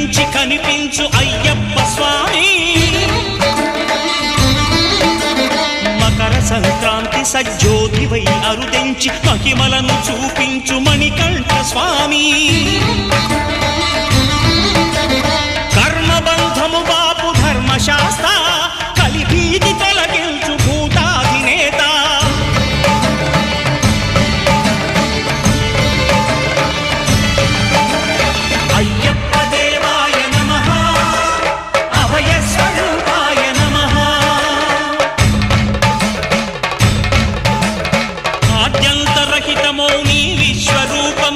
కనిపించి కనిపించు అయ్యప్ప స్వామి మకర సంక్రాంతి సజ్జోతివై అరుదెంచి మహిమలను చూపించు మణికంఠ స్వామి కర్మబంధము బాపు ధర్మశాస్త్ర కలిభీతి తొలగించు భూతాధినేత అయ్యప్ప దేవాయ నమః అభయ స్వరూపాయ నమః ఆద్యంతరహితమౌ నీ విశ్వరూపం